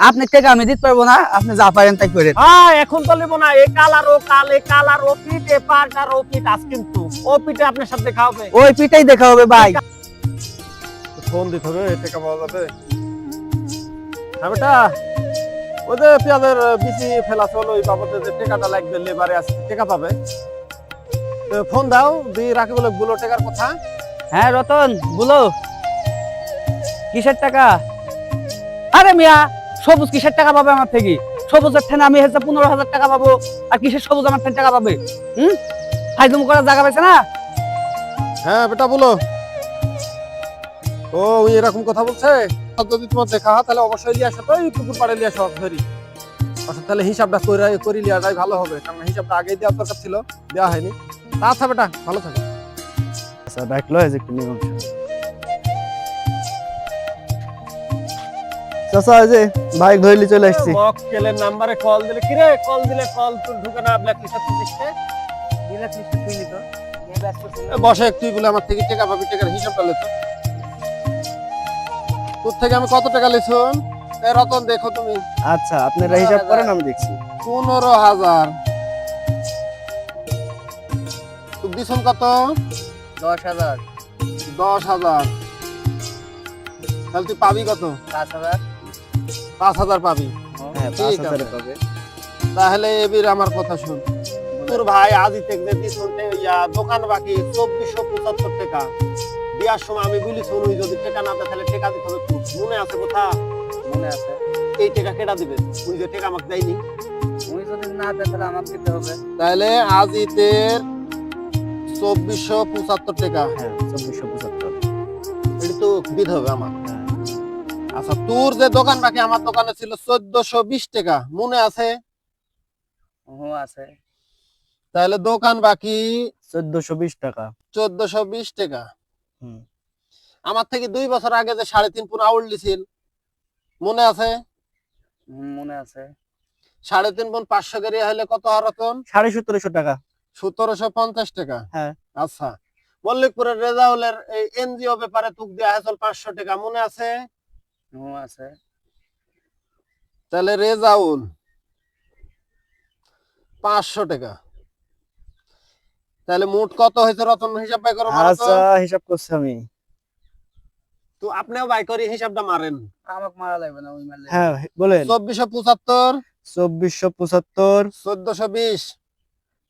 আপনি টাকা আমি দিতে পারবো না, আপনি যা পারেন তাই করেন। হ্যাঁ এখন তো নেবো না, এ কালার ও কাল, এ কালার ও পিট, এ পার্টার ও পিট আজ কিন্তু ও পিটে আপনার সাথে দেখা হবে। ওই পিটাই দেখা হবে ভাই। ফোন দিতে হবে, টাকা পাওয়া যাবে। হ্যাঁ বেটা, ওই যে পেঁয়াজের বিচি ফেলা চলো, ওই বাবদে যে টাকাটা লাগবে, লেবারে আজকে টাকা পাবে। তো ফোন দাও, দিয়ে রাখি বলে গুলো টাকার কথা। হ্যাঁ রতন বলো, কিসের টাকা? আরে মিয়া, সবুজ কিসের টাকা পাবে আমার থেকে? সবুজের ঠেনে আমি হচ্ছে 15,000 টাকা পাবো, আর কিসের সবুজ আমার থেকে টাকা পাবে? ফাইজলামি করার জায়গা পাইছে না? হ্যাঁ বেটা বলো। ও ওই এরকম কথা বলছে? যদি তোমার দেখা হয় তাহলে অবশ্যই লিয়ে আসো, তো এই পুকুর পাড়ে লিয়ে আসো ধরি। আচ্ছা তাহলে হিসাবটা করি লিয়াটাই ভালো হবে, কারণ হিসাবটা আগেই দেওয়ার দরকার ছিল, দেওয়া হয়নি। আচ্ছা বেটা ভালো থাকো। আচ্ছা ডাকলো এই যে একটু মীমাংসা। চাচা এই যে বাইক ধইলি চলে আসছি। মক্কেলের নাম্বারে কল দিলে কি রে? কল দিলে কল তোর ঢুকে না, ব্ল্যাক লিস্ট দিচ্ছে। ব্ল্যাক লিস্টে তুইলি তো, কে ব্যস্ত ছিল? বসে তুই বলে আমার থেকে টাকা পাবি, টাকার হিসাবটা লেতো। তোর থেকে আমি কত টাকা লিছুন? এই রতন দেখো তুমি। আচ্ছা আপনারা হিসাব করেন, আমি দেখছি। 15,000। তুই দিছুন কত? 10,000। 10,000। তাহলে তুই পাবি কত? 5,000। 5,000 পাবি। হ্যাঁ ঠিক 5,000 আছে। পাবে। তাহলে এবির আমার কথা শুন। তোর ভাই আজই থেকে দিছুন দোকান বাকি 2475 টাকা। বিয়ার সময় আমি বলি শুনুন, যদি টাকা না দেয় তাহলে টাকা দিতে হবে। মনে আছে কথা? মনে আছে। এই টাকা কেটা দিবে? উনি যে টাকা আমাকে দেয়নি। উনি যদি না দেয় তাহলে আমাকে দিতে হবে। তাহলে আজিতের 2475 টাকা। হ্যাঁ 2475। এটা তো দিতে হবে আমার। হ্যাঁ আচ্ছা তোর যে দোকান বাকি আমার দোকানে ছিল 1420 টাকা, মনে আছে? ও আছে। তাহলে দোকান বাকি 1420 টাকা। 1420 টাকা। হুম আমার থেকে 2 বছর আগে যে 3.5 পুন আউল লিছিল, মনে আছে? মনে আছে। 3.5 পুন 500 গেরিয়া হলে কত আর রতন? 1750 টাকা। 1750 টাকা। হ্যাঁ আচ্ছা মল্লিকপুরের রেজাউলের এই এনজিও ব্যাপারে তুক দেয়া হয়েছিল 500 টাকা, মনে আছে? ও আছে। তাহলে রেজাউল 500 টাকা। তাহলে মোট কত হয়েছে রতন? হিসাব বাই করো মারো তো। আচ্ছা হিসাব করছি আমি। তো আপনিও বাই করি হিসাবটা মারেন। আমাকে মারা লাগবে না, ওই মারলে। হ্যাঁ বলেন। 2475, 2475, 1420,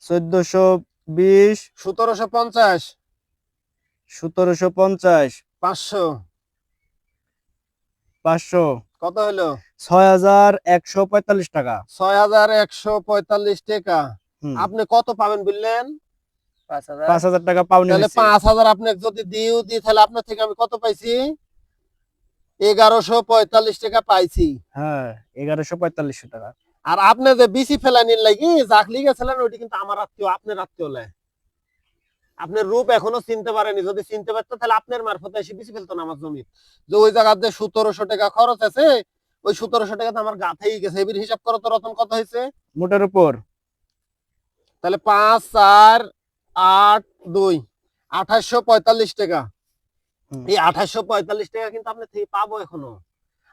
1420, 1750, 1750, 500। 500, কত হলো? 6145 টাকা। 6145 টাকা। হুম, আপনি কত পাবেন বললেন? 5,000 টাকা পাওনি তাহলে হয়েছে। 5,000 আপনি যদি দিই তাহলে আপনার থেকে আমি কত পাইছি? 1145 টাকা পাইছি। হ্যাঁ 1145 টাকা। আর আপনি যে বিসি ফেলানির লাগি জাকলি গেছিলেন, ওইটা কিন্তু আমার আত্মীয়, আপনার আত্মীয় লে। আপনার রূপ এখনো চিনতে পারেনি, যদি চিনতে পারতো তাহলে আপনার মারফতে এসে বিসি ফেলতো না আমার জমি। যে ওই জায়গাতে 1700 টাকা খরচ আছে, ওই 1700 টাকা তো আমার গাথেই গেছে। এবির হিসাব করো তো রতন, কত হয়েছে? মোটার উপর তাহলে 5, 4, 8, 2, 2845 টাকা। হুম। এই 2845 টাকা কিন্তু আপনি থেকে পাবো এখনো।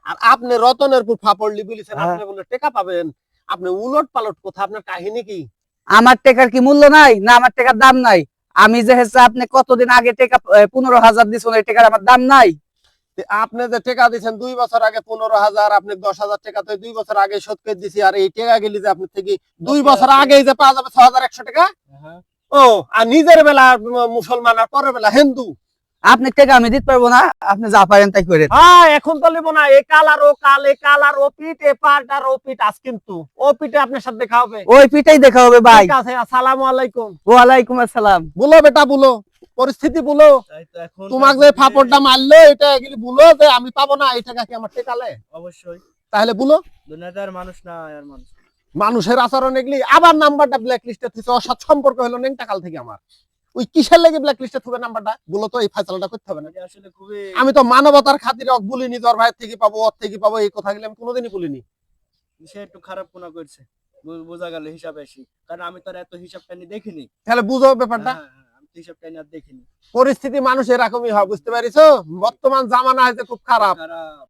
আর আপনি রতনের উপর ফাপড়লি বলেছেন হ্যাঁ। আপনি বলে টাকা পাবেন, আপনি উলট পালট কথা। আপনার কাহিনী কি? আমার টাকার কি মূল্য নাই না? আমার টাকার দাম নাই? আমি যে হচ্ছে আপনি কতদিন আগে টাকা 15,000 দিছেন, এই টাকার আমার দাম নাই? আপনি যে টাকা দিচ্ছেন 2 বছর আগে 15,000, আপনি 10,000 টাকা তো 2 বছর আগে শোধ করে দিছি। আর এই টাকা গেলি যে আপনি থেকে 2 বছর আগে যে পাওয়া যাবে 6,100 টাকা। ও আর নিজের বেলা মুসলমান আর পরের বেলা হিন্দু। আপনি টাকা আমি দিতে পারবো না, আপনি যা পারেন তাই করেন। হ্যাঁ এখন তো নেবো না, এ কালার ও কাল, এ কালার ও পিট, এ পার্টার ও পিট আজ কিন্তু ও পিটে আপনার সাথে দেখা হবে। ওই পিটাই দেখা হবে ভাই। ঠিক আছে, আসসালামু আলাইকুম। ওয়ালাইকুম আসসালাম। বলো বেটা বলো, পরিস্থিতি বলো। তোমাকে যে ফাপড়টা মারলো এটা এগুলি বলো যে আমি পাবো না এই টাকা, কি আমার টেকালে? অবশ্যই তাহলে বলো। দুনিয়াদার মানুষ না আর মানুষ। মানুষের আচরণ এগুলি। আবার নাম্বারটা ব্ল্যাক লিস্টে থেকে অসৎ সম্পর্ক হলো নেংটাকাল থেকে আমার। ওই কিসের লাগে ব্ল্যাক লিস্টে থাকবে নাম্বারটা? বলো তো, এই ফয়সালাটা করতে হবে না। আসলে খুবই আমি তো মানবতার খাতিরে বলিনি তোর ভাই থেকে পাবো, ওর থেকে পাবো, এই কথা গুলো আমি কোনোদিনই বলিনি। সে একটু খারাপ মনে করছে, বোঝা গেল হিসাবে এসে, কারণ আমি তো আর এত হিসাবটা নিয়ে দেখিনি। তাহলে বুঝো ব্যাপারটা। আমি তো হিসাবটা নিয়ে আর দেখিনি। পরিস্থিতি মানুষ এরকমই হয়, বুঝতে পারিছো? বর্তমান জামানা হয়েছে খুব খারাপ। খারাপ